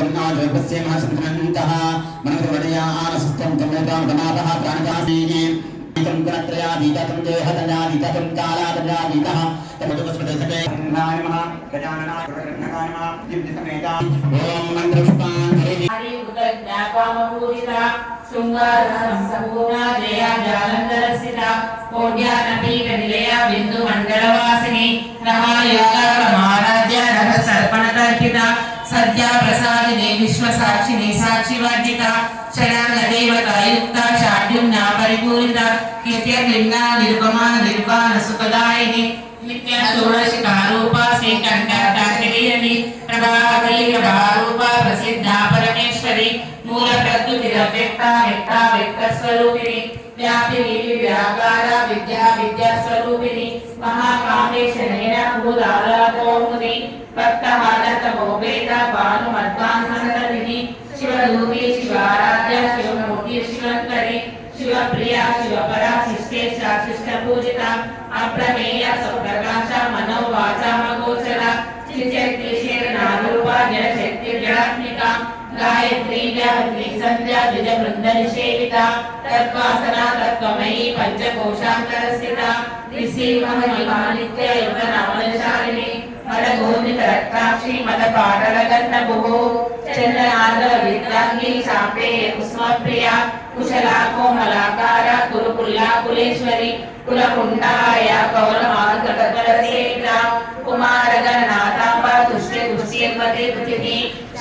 वरुणाजोगस्य महासंक्रमन्तः मनोवडया आनसस्तं तमोदां गमातः प्राणदासीः तं गुणत्रयातीतं देहतयातीतं कालातयातीतः तमोदस्मृतसके नमः गजाननाय नमः दिव्यसमेता ओम मन्त्रपुष्पाञ्जलिः हरि उदज्ञापामपूजिता शृंगारं संपूर्णा जया जालंधरसिता कोड्यानपीठनिलया बिन्दुमण्डलवासिनी नहायोगारमाराध्या रहसर्पणतर्पिता सद्या प्रसादिने विश्वसाक्षिणे साक्षिवर्जिता शरण्यदेवता युक्ता शाढ्युम्ना परिपूरिता कीर्त्यलिङ्गा निरुपमा निर्वाण सुखदायिनी नित्या षोडशिकारूपा श्रीकण्ठाकिरीयनी प्रभावती प्रभारूपा प्रसिद्धा परमेश्वरी मूल प्रकृतिरव्यक्ता व्यक्ता व्यक्तस्वरूपिणी व्यापिनी व्याकारा विद्या विद्यास्वरूपिणी महाकामेशनेन भूदारातोमुनि भक्तहारतमोपेत भानुमद्वान्सन्ततिनि शिवरूपी शिवाराध्या शिवमूर्ति शिवङ्करी शिवप्रिया शिवपरा शिष्टेशा शिष्टपूजिता अप्रमेया स्वप्रकाशा मनोवाचा मगोचरा चित्यक्तिशेरनारूपा जलशक्तिर्जलात्मिका गायत्री व्याहृति संध्या द्विजवृन्दनिषेविता तत्त्वासना तत्त्वमयी पञ्चकोशान्तरस्थिता नित्या यौवनामलशालिनी मदगोविन्दरक्ताक्षी मदपाटलगन्धभुः चन्दनार्धविद्राङ्गी चापेय कुसुमप्रिया कुशला कोमलाकारा कुरुकुल्ला कुलेश्वरी कुलकुण्डाया कौलमार्गकरसेविता कुमारगणनाथाम्बा तुष्टिर्वती तुतिः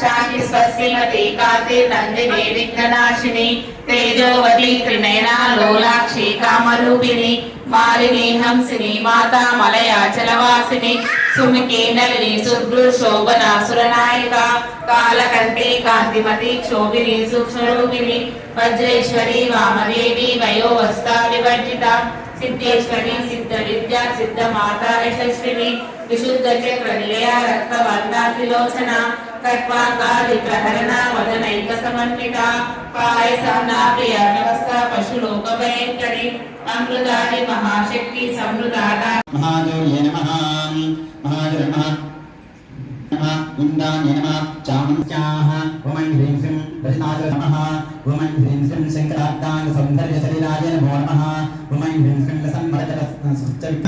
शान्ति स्वस्तिमती कान्ति नन्दिनी विघ्ननाशिनी तेजोवती त्रिनयना लोलाक्षी कामरूपिणी मालिनी हंसिनी माता मलयाचलवासिनी सुमुखी नलिनी सुभ्रू शोभना सुरनायिका कालकंठी कांतिमती क्षोभिनी सूक्ष्मरूपिणी वज्रेश्वरी वामदेवी वयोवस्था विवर्जिता सिद्धेश्वरी सिद्धविद्या सिद्धमाता यशस्विनी विशुद्धचक्रनिलया रक्तवर्णा त्रिलोचना कट्वाकालिप्रहरणा वदनैकसमन्विता पायसन्ना प्रिया व्यवस्था पशुलोकभयङ्करी अमृतानि महाशक्ति समृद्धाता महादेव्यै नमः महादेव नमः इंदान्यै नमः चामुण्ड्याः ओम ऐं ह्रीं श्रीं रजनाय नमः ओम ऐं ह्रीं श्रीं शङ्कराभ्यां सौन्दर्यशरीराय नमो नमः ओम ऐं ह्रीं श्रीं लसन्मरजतसुच्चरि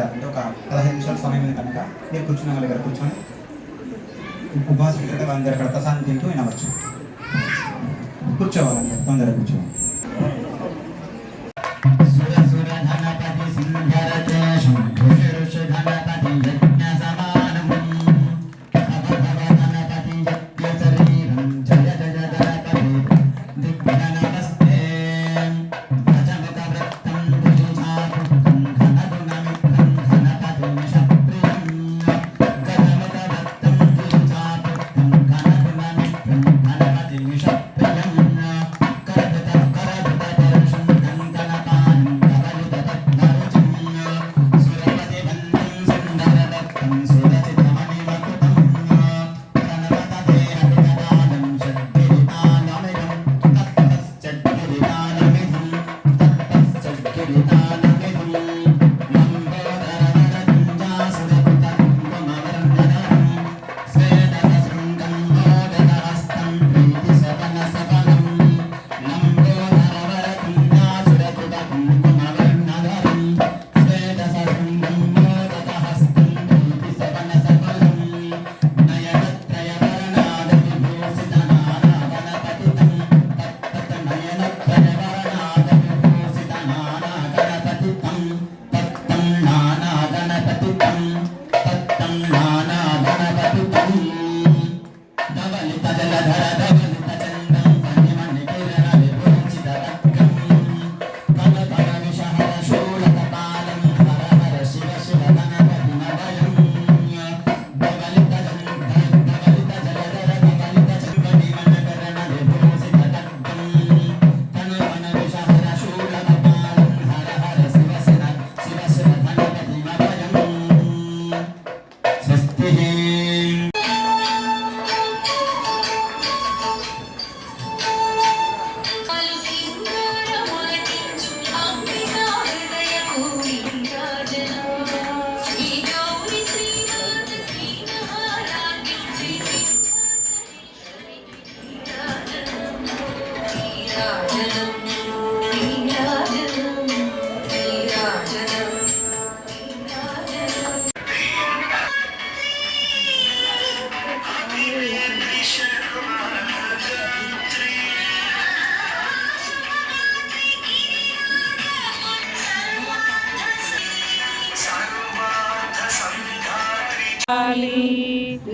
అంటే ఒక 15 నిమిషాల సమయం ఉంది కనుక మీరు కూర్చున్న వాళ్ళ దగ్గర కూర్చొని ఉపవాసం ఉంటే వాళ్ళ దగ్గర ప్రసాదం తింటూ వినవచ్చు. కూర్చోవాలండి, తొందరగా కూర్చోవాలి.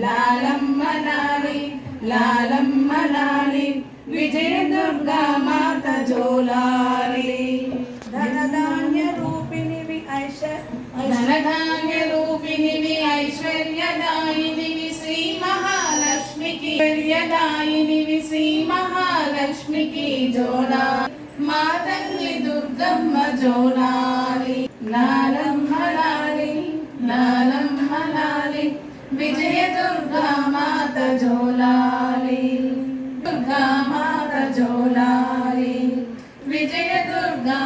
లాలమ్మ లాలి లాలమ్మ లాలి విజయ దుర్గా మాత జోలాలి ధనధాన్య రూపిణివి ఐశ్వర్యదాయినివి శ్రీ మహాలక్ష్మికి ఐశ్వర్యదాయినివి శ్రీ మహాలక్ష్మికి జోలా మా తల్లి దుర్గమ్మ జోలాలి లాలమ్మ లాలి లాలమ్మ లాలి విజయ దుర్గా మాత జోలాలి దుర్గా మాత జోలాలి విజయ దుర్గా